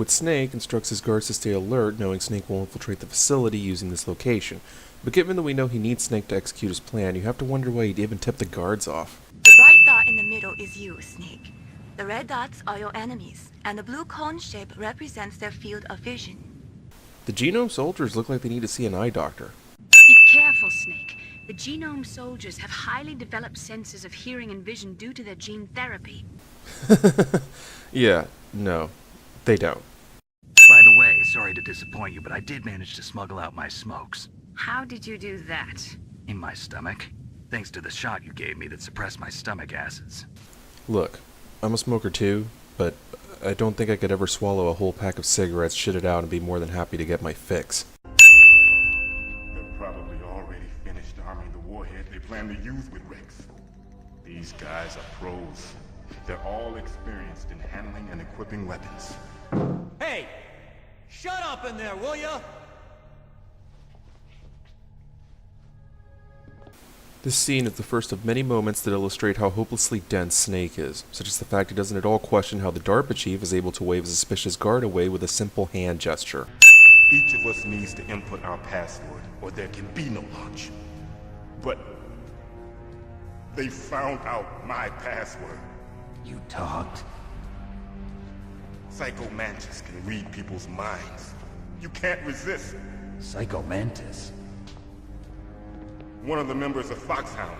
with Snake, instructs his guards to stay alert, knowing Snake will infiltrate the facility using this location. But given that we know he needs Snake to execute his plan, you have to wonder why he'd even tip the guards off. The bright dot in the middle is you, Snake. The red dots are your enemies, and the blue cone shape represents their field of vision. The genome soldiers look like they need to see an eye doctor. Be careful, Snake. The genome soldiers have highly developed senses of hearing and vision due to their gene therapy. Yeah, no, they don't. By the way, sorry to disappoint you, but I did manage to smuggle out my smokes. How did you do that? In my stomach. Thanks to the shot you gave me that suppressed my stomach acids. Look, I'm a smoker too, but I don't think I could ever swallow a whole pack of cigarettes, shit it out, and be more than happy to get my fix. They're probably already finished arming the warhead they plan to use with Rex. These guys are pros. They're all experienced in handling and equipping weapons. Hey! Shut up in there, will ya? This scene is the first of many moments that illustrate how hopelessly dense Snake is, such as the fact he doesn't at all question how the DARPA chief is able to wave a suspicious guard away with a simple hand gesture. Each of us needs to input our password, or there can be no launch. But they found out my password. You talked? Psycho Mantis can read people's minds. You can't resist. Psycho Mantis? One of the members of Foxhound.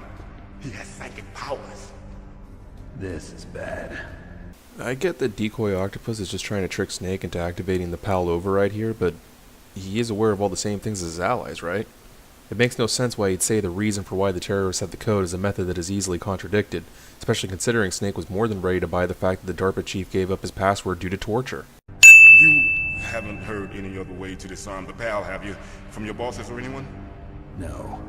He has psychic powers. This is bad. I get that Decoy Octopus is just trying to trick Snake into activating the PAL override here, but he is aware of all the same things as his allies, right? It makes no sense why he'd say the reason for why the terrorists had the code is a method that is easily contradicted, especially considering Snake was more than ready to buy the fact that the DARPA chief gave up his password due to torture. You haven't heard any other way to disarm the PAL, have you? From your bosses or anyone? No.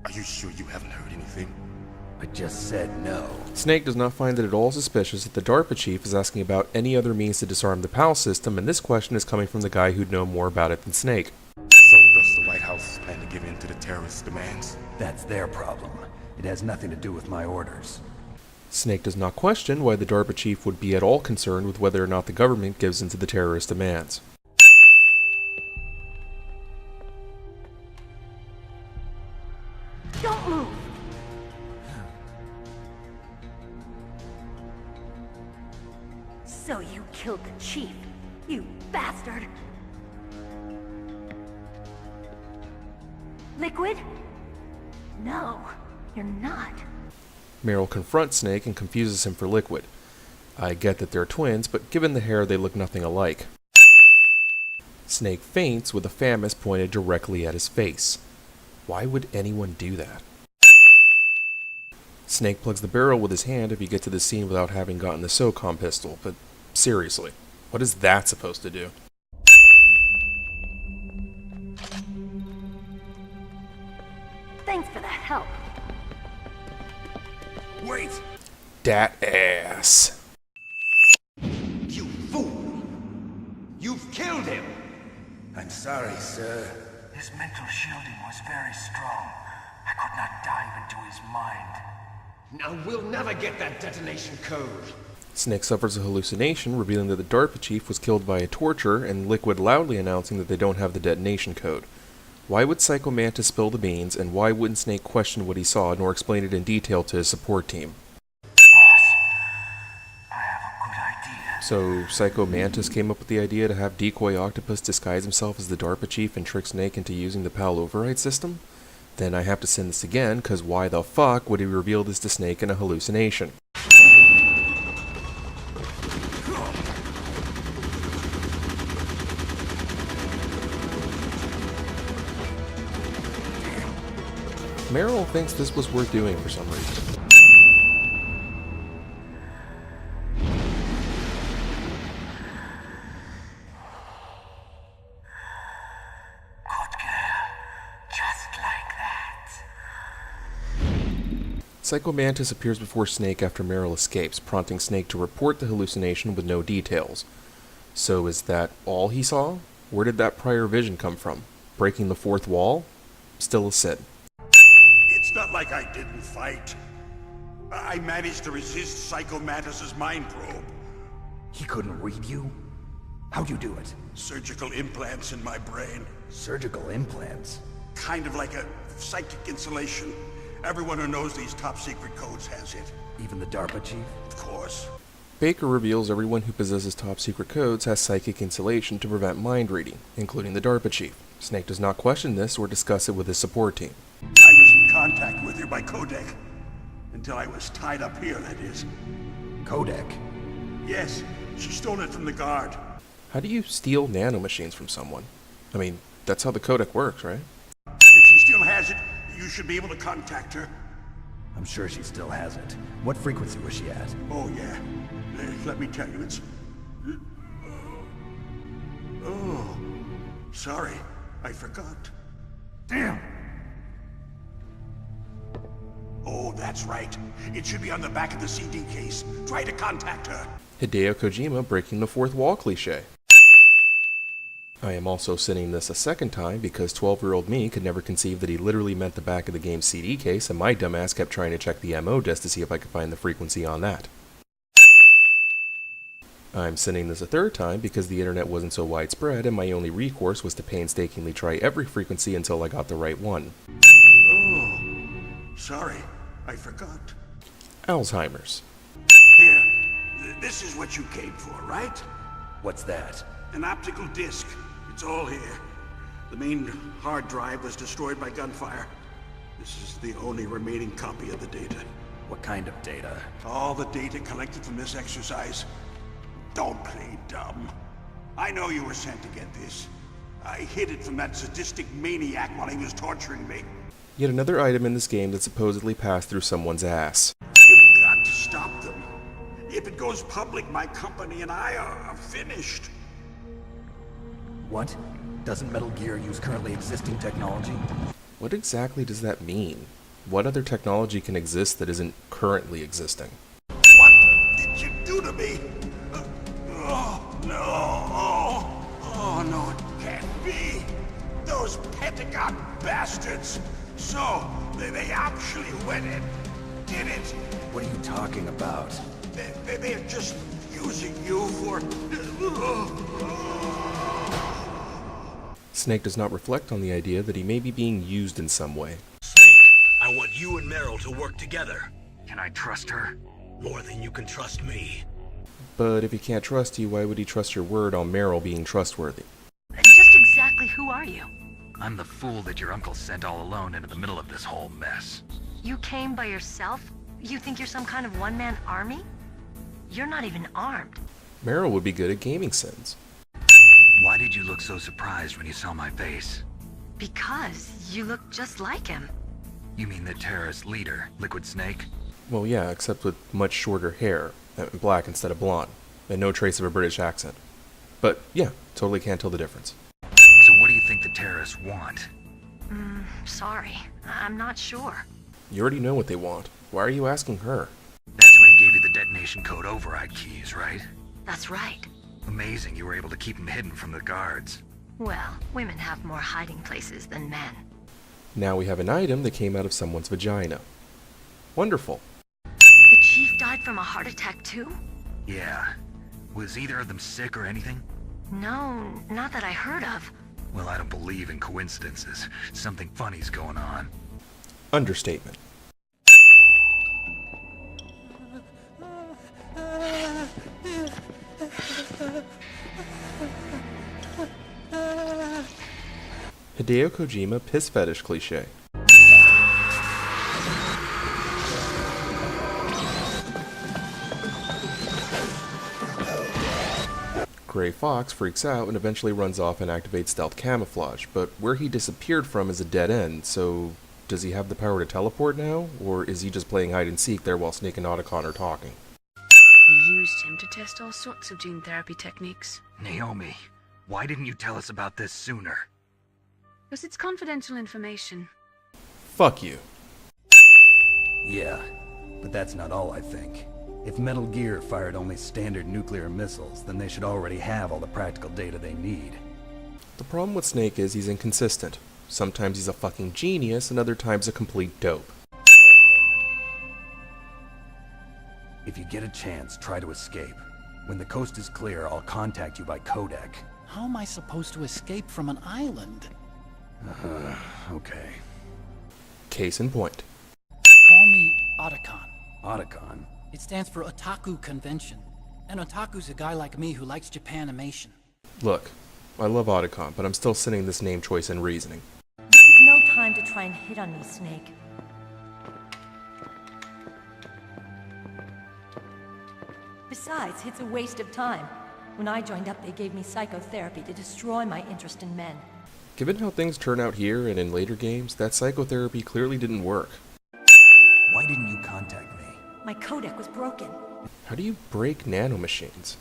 Are you sure you haven't heard anything? I just said no. Snake does not find it at all suspicious that the DARPA chief is asking about any other means to disarm the PAL system, and this question is coming from the guy who'd know more about it than Snake. So does the White House plan to give in to the terrorists' demands? That's their problem. It has nothing to do with my orders. Snake does not question why the DARPA chief would be at all concerned with whether or not the government gives in to the terrorist demands. Don't move! So you killed the chief, you bastard! Liquid? No, you're not. Meryl confronts Snake and confuses him for Liquid. I get that they're twins, but given the hair, they look nothing alike. Snake faints with a FAMAS pointed directly at his face. Why would anyone do that? Snake plugs the barrel with his hand if you get to the scene without having gotten the SOCOM pistol, but seriously, what is that supposed to do? Thanks for the help. Wait! Dat ass. You fool! You've killed him! I'm sorry, sir. His mental shielding was very strong. I could not dive into his mind. Now we'll never get that detonation code. Snake suffers a hallucination, revealing that the DARPA chief was killed by a torture, and Liquid loudly announcing that they don't have the detonation code. Why would Psycho Mantis spill the beans, and why wouldn't Snake question what he saw, nor explain it in detail to his support team? Boss, I have a good idea. So, Psycho Mantis came up with the idea to have Decoy Octopus disguise himself as the DARPA chief and trick Snake into using the PAL override system? Then I have to send this again, cause why the fuck would he reveal this to Snake in a hallucination? Meryl thinks this was worth doing for some reason. Good girl. Just like that. Psycho Mantis appears before Snake after Meryl escapes, prompting Snake to report the hallucination with no details. So is that all he saw? Where did that prior vision come from? Breaking the fourth wall? Still a sin. It's not like I didn't fight. I managed to resist Psycho Mantis's mind probe. He couldn't read you? How'd you do it? Surgical implants in my brain. Surgical implants? Kind of like a psychic insulation. Everyone who knows these top secret codes has it. Even the DARPA chief? Of course. Baker reveals everyone who possesses top secret codes has psychic insulation to prevent mind reading, including the DARPA chief. Snake does not question this or discuss it with his support team. I was in contact with her by codec. Until I was tied up here, that is. Codec? Yes, she stole it from the guard. How do you steal nanomachines from someone? I mean, that's how the codec works, right? If she still has it, you should be able to contact her. I'm sure she still has it. What frequency was she at? Oh, yeah. Let me tell you, it's... Oh, sorry. I forgot. Damn! Oh, that's right. It should be on the back of the CD case. Try to contact her. Hideo Kojima breaking the fourth wall cliché. I am also sending this a second time because 12-year-old me could never conceive that he literally meant the back of the game's CD case, and my dumbass kept trying to check the MO disk to see if I could find the frequency on that. I'm sending this a third time because the internet wasn't so widespread and my only recourse was to painstakingly try every frequency until I got the right one. Oh, sorry. I forgot. Alzheimer's. Here, this is what you came for, right? What's that? An optical disc. It's all here. The main hard drive was destroyed by gunfire. This is the only remaining copy of the data. What kind of data? All the data collected from this exercise. Don't play dumb. I know you were sent to get this. I hid it from that sadistic maniac while he was torturing me. Yet another item in this game that supposedly passed through someone's ass. You've got to stop them. If it goes public, my company and I are finished. What? Doesn't Metal Gear use currently existing technology? What exactly does that mean? What other technology can exist that isn't currently existing? What did you do to me? Oh, no. Oh, no, it can't be. Those Pentagon bastards. So, they actually went and did it. What are you talking about? They're just using you for... Snake does not reflect on the idea that he may be being used in some way. Snake, I want you and Meryl to work together. Can I trust her? More than you can trust me. But if he can't trust you, why would he trust your word on Meryl being trustworthy? Just exactly who are you? I'm the fool that your uncle sent all alone into the middle of this whole mess. You came by yourself? You think you're some kind of one-man army? You're not even armed. Meryl would be good at gaming sins. Why did you look so surprised when you saw my face? Because you look just like him. You mean the terrorist leader, Liquid Snake? Well, yeah, except with much shorter hair, black instead of blonde, and no trace of a British accent. But yeah, totally can't tell the difference. So what do you think the terrorists want? Sorry, I'm not sure. You already know what they want. Why are you asking her? That's when he gave you the detonation code override keys, right? That's right. Amazing you were able to keep them hidden from the guards. Well, women have more hiding places than men. Now we have an item that came out of someone's vagina. Wonderful. The chief died from a heart attack too? Yeah. Was either of them sick or anything? No, not that I heard of. Well, I don't believe in coincidences. Something funny's going on. Understatement. Hideo Kojima piss fetish cliche. Gray Fox freaks out and eventually runs off and activates stealth camouflage, but where he disappeared from is a dead end, so does he have the power to teleport now, or is he just playing hide and seek there while Snake and Otacon are talking? They used him to test all sorts of gene therapy techniques. Naomi, why didn't you tell us about this sooner? Because it's confidential information. Fuck you. Yeah, but that's not all I think. If Metal Gear fired only standard nuclear missiles, then they should already have all the practical data they need. The problem with Snake is he's inconsistent. Sometimes he's a fucking genius, and other times a complete dope. If you get a chance, try to escape. When the coast is clear, I'll contact you by codec. How am I supposed to escape from an island? Okay. Case in point. Call me Otacon. Otacon? It stands for Otaku Convention. And Otaku's a guy like me who likes Japanimation. Look, I love Otacon, but I'm still sending this name choice and reasoning. This is no time to try and hit on me, Snake. Besides, it's a waste of time. When I joined up, they gave me psychotherapy to destroy my interest in men. Given how things turn out here and in later games, that psychotherapy clearly didn't work. Why didn't you contact me? My codec was broken. How do you break nanomachines?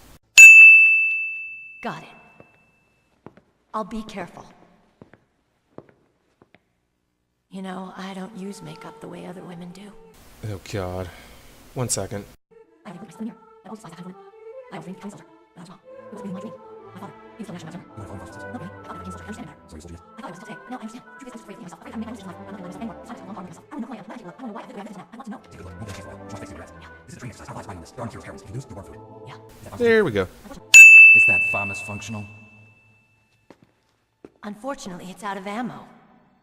Got it. I'll be careful. You know, I don't use makeup the way other women do. Oh god. 1 second. I have here. I also I was reading soldier. That was wrong. It was reading my dream. My father. He was still national ambassador. Okay. I thought I was soldier. I understand it better. I thought it was still today. No, I understand. Truth is, just myself. I'm just life. I'm not going to understand anymore. It's time to long myself. I don't know who I am. I want to know why I have the evidence now. I want to know. Take a look. Move that case file. Try to fix your address. Yeah. This is a training exercise. How lives fighting this. There aren't cure terrorists. If you lose, you're born through it. Yeah. There we go. Is that FAMAS functional? Unfortunately, it's out of ammo.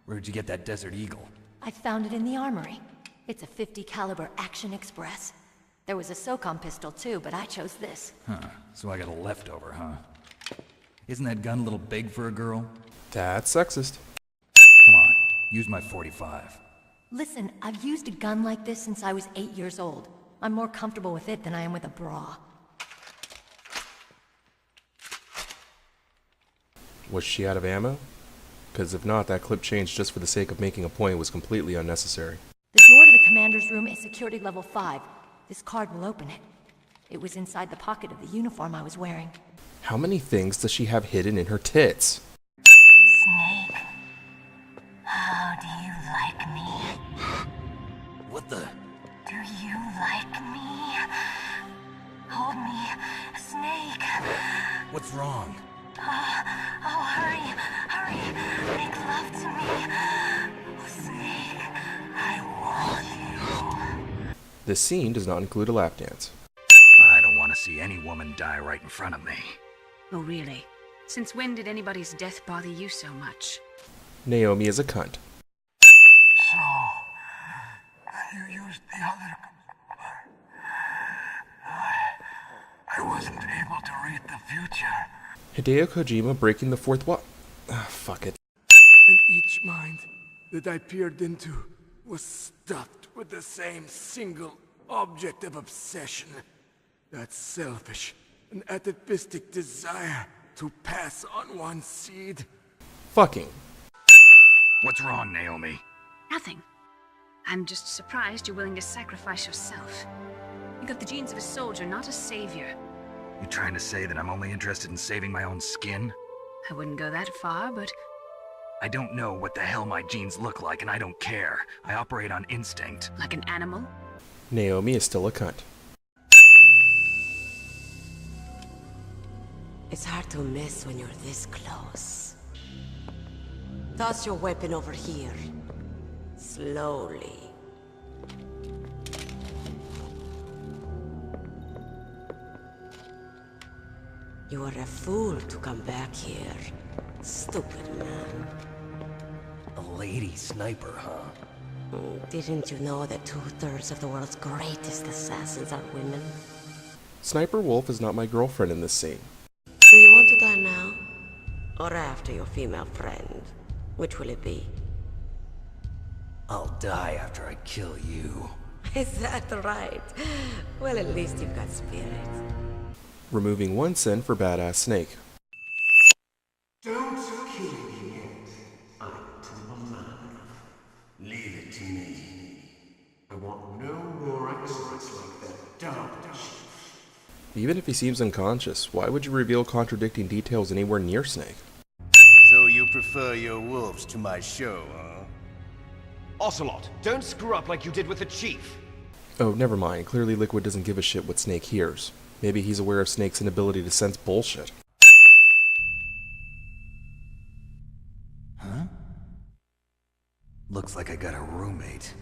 Where'd you get that Desert Eagle? I found it in the armory. It's a .50 caliber Action Express. There was a SOCOM pistol too, but I chose this. Huh. So I got a leftover, huh? Isn't that gun a little big for a girl? That's sexist. Come on, use my 45. Listen, I've used a gun like this since I was 8 years old. I'm more comfortable with it than I am with a bra. Was she out of ammo? Because if not, that clip change just for the sake of making a point was completely unnecessary. The door to the commander's room is security level 5. This card will open it. It was inside the pocket of the uniform I was wearing. How many things does she have hidden in her tits? Snake, how do you like me? What the? Do you like me? Hold me, Snake. What's wrong? Oh, hurry, hurry. Make love to me. Snake, I want you. This scene does not include a lap dance. I don't want to see any woman die right in front of me. Oh, really? Since when did anybody's death bother you so much? Naomi is a cunt. So, you used the other... I wasn't able to read the future. Hideo Kojima breaking the fourth wall. Ah, fuck it. And each mind that I peered into was stuffed with the same single object of obsession. That selfish and atavistic desire to pass on one's seed. Fucking. What's wrong, Naomi? Nothing. I'm just surprised you're willing to sacrifice yourself. You got the genes of a soldier, not a savior. You trying to say that I'm only interested in saving my own skin? I wouldn't go that far, but I don't know what the hell my genes look like, and I don't care. I operate on instinct. like an animal? Naomi is still a cunt. It's hard to miss when you're this close. Toss your weapon over here. Slowly. You are a fool to come back here. Stupid man. A lady sniper, huh? Didn't you know that 2/3 of the world's greatest assassins are women? Sniper Wolf is not my girlfriend in this scene. Do you want to die now? Or after your female friend? Which will it be? I'll die after I kill you. Is that right? Well, at least you've got spirit. Removing one sin for badass Snake. Don't kill me yet. I'm too man. Leave it to me. I want no more accidents like that dumb shit. Even if he seems unconscious, why would you reveal contradicting details anywhere near Snake? So you prefer your wolves to my show, huh? Ocelot, don't screw up like you did with the chief. Oh, never mind. Clearly Liquid doesn't give a shit what Snake hears. Maybe he's aware of Snake's inability to sense bullshit. Huh? Looks like I got a roommate.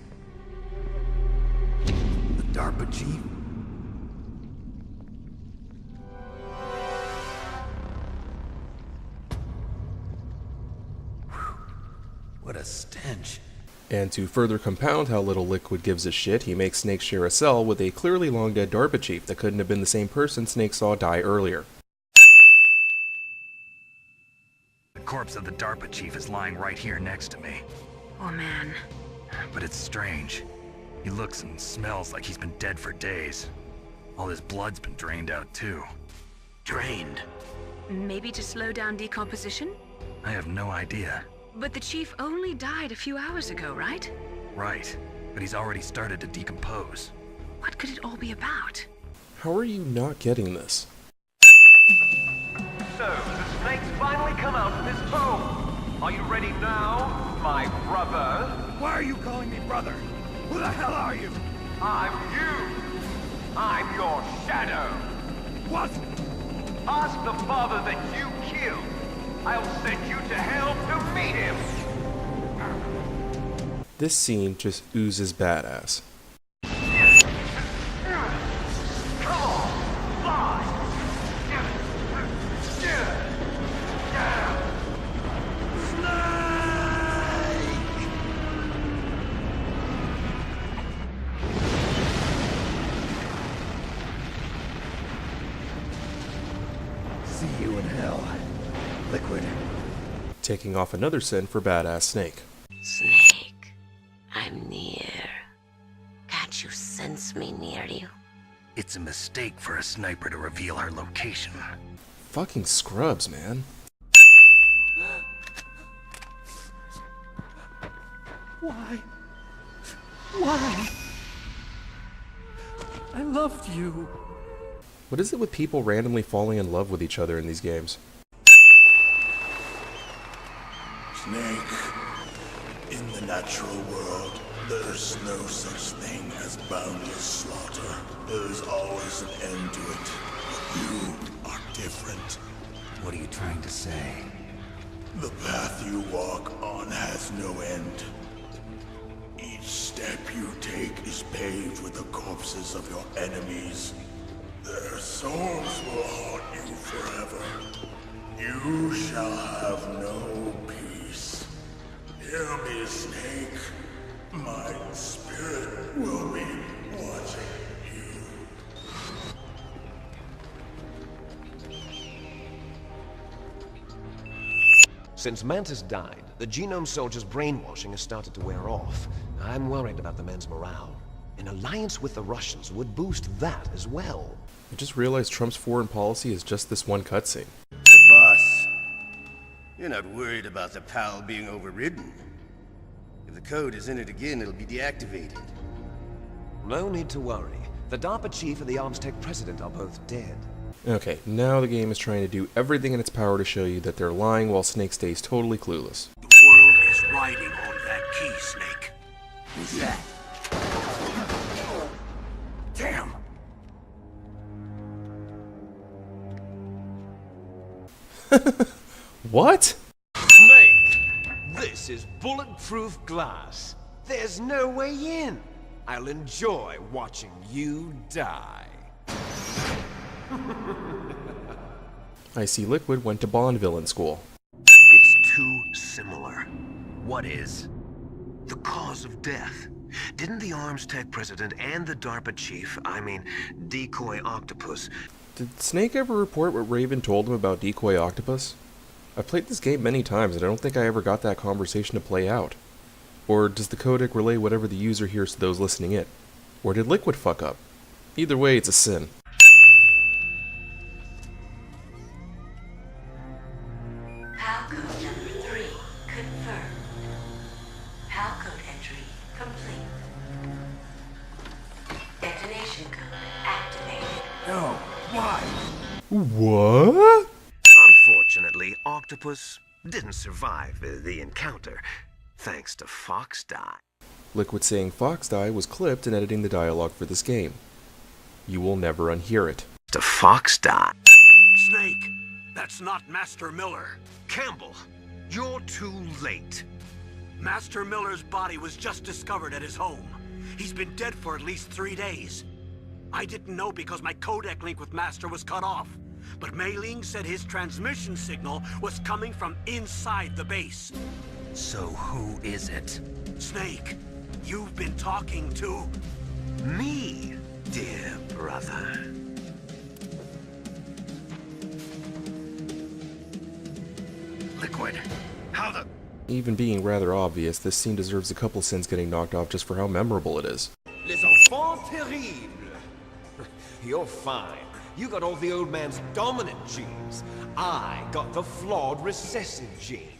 The DARPA chief? What a stench. And to further compound how little Liquid gives a shit, he makes Snake share a cell with a clearly long dead DARPA chief that couldn't have been the same person Snake saw die earlier. The corpse of the DARPA chief is lying right here next to me. Oh man. But it's strange. He looks and smells like he's been dead for days. All his blood's been drained out too. Drained. Maybe to slow down decomposition? I have no idea. But the chief only died a few hours ago, right? Right, but he's already started to decompose. What could it all be about? How are you not getting this? So, the snakes finally come out of his home. Are you ready now, my brother? Why are you calling me brother? Who the hell are you? I'm you. I'm your shadow. What? Ask the father that you killed. I'll send you to hell to meet him. This scene just oozes badass. Come on, fly. See you in hell, Liquid. Taking off another sin for badass Snake. Snake, I'm near. Can't you sense me near you? It's a mistake for a sniper to reveal her location. Fucking scrubs, man. Why? Why? I loved you. What is it with people randomly falling in love with each other in these games? Snake, in the natural world, there's no such thing as boundless slaughter. There's always an end to it. But you are different. What are you trying to say? The path you walk on has no end. Each step you take is paved with the corpses of your enemies. Their souls will haunt you forever. You shall have no peace. Hear me, Snake. My spirit will be watching you. Since Mantis died, the Genome Soldier's brainwashing has started to wear off. I'm worried about the men's morale. An alliance with the Russians would boost that as well. I just realized Trump's foreign policy is just this one cutscene. But boss, you're not worried about the PAL being overridden. If the code is in it again, it'll be deactivated. No need to worry. The DARPA chief and the Armstech president are both dead. Okay, now the game is trying to do everything in its power to show you that they're lying while Snake stays totally clueless. The world is riding on that key, Snake. Who's that? Damn! What? Snake! This is bulletproof glass. There's no way in. I'll enjoy watching you die. I see Liquid went to Bond villain school. It's too similar. What is? The cause of death. Didn't the Armstech president and the DARPA chief, Decoy Octopus... Did Snake ever report what Raven told him about Decoy Octopus? I've played this game many times and I don't think I ever got that conversation to play out. Or does the codec relay whatever the user hears to those listening in? Or did Liquid fuck up? Either way, it's a sin. PAL code number 3 confirmed. PAL code entry complete. Detonation code activated. No, why? What? Unfortunately, Octopus didn't survive the encounter, thanks to Fox Die. Liquid saying Fox Die was clipped in editing the dialogue for this game. You will never unhear it. To Fox Die. Snake, that's not Master Miller. Campbell, you're too late. Master Miller's body was just discovered at his home. He's been dead for at least 3 days. I didn't know because my codec link with Master was cut off. But Mei Ling said his transmission signal was coming from inside the base. So who is it? Snake, you've been talking to... Me, dear brother. Liquid. How the... Even being rather obvious, this scene deserves a couple sins getting knocked off just for how memorable it is. Les enfants terribles. You're fine. You got all the old man's dominant genes. I got the flawed recessive genes.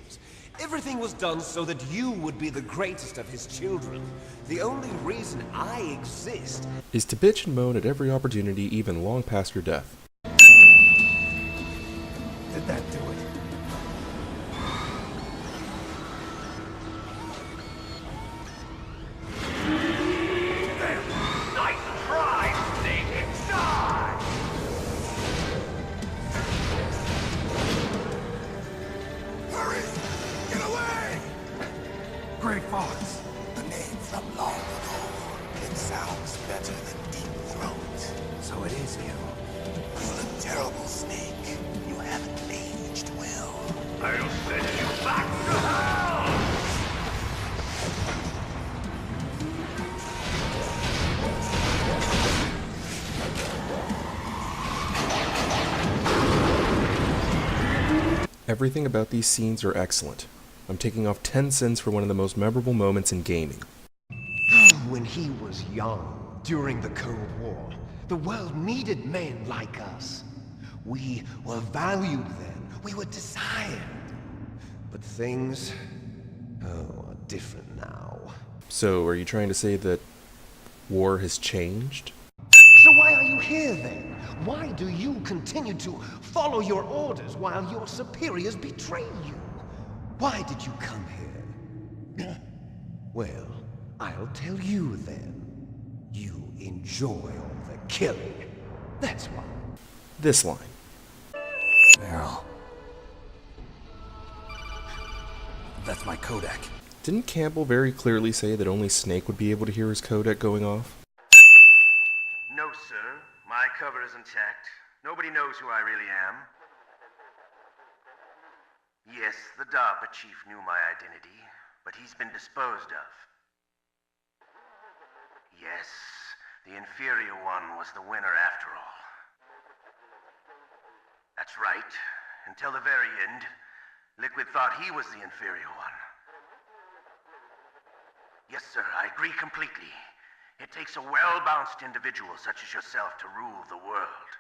Everything was done so that you would be the greatest of his children. The only reason I exist is to bitch and moan at every opportunity, even long past your death. Did that do it? Great Fox. The name from long ago. It sounds better than Deep Throat. So it is you. You look terrible, Snake. You haven't aged well. I'll send you back to hell! Everything about these scenes are excellent. I'm taking off 10 sins for one of the most memorable moments in gaming. When he was young, during the Cold War, the world needed men like us. We were valued then. We were desired. But things, are different now. So, are you trying to say that war has changed? So why are you here then? Why do you continue to follow your orders while your superiors betray you? Why did you come here? Well, I'll tell you then. You enjoy all the killing. That's why. This line. Meryl. That's my codec. Didn't Campbell very clearly say that only Snake would be able to hear his codec going off? No, sir. My cover is intact. Nobody knows who I really am. Yes, the DARPA chief knew my identity, but he's been disposed of. Yes, the inferior one was the winner after all. That's right. Until the very end, Liquid thought he was the inferior one. Yes, sir, I agree completely. It takes a well-balanced individual such as yourself to rule the world.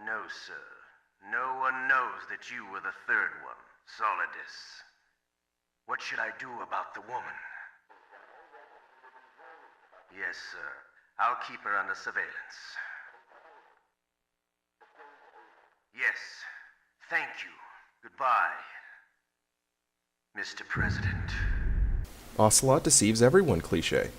No, sir. No one knows that you were the third one, Solidus. What should I do about the woman? Yes, sir. I'll keep her under surveillance. Yes. Thank you. Goodbye, Mr. President. Ocelot deceives everyone cliché.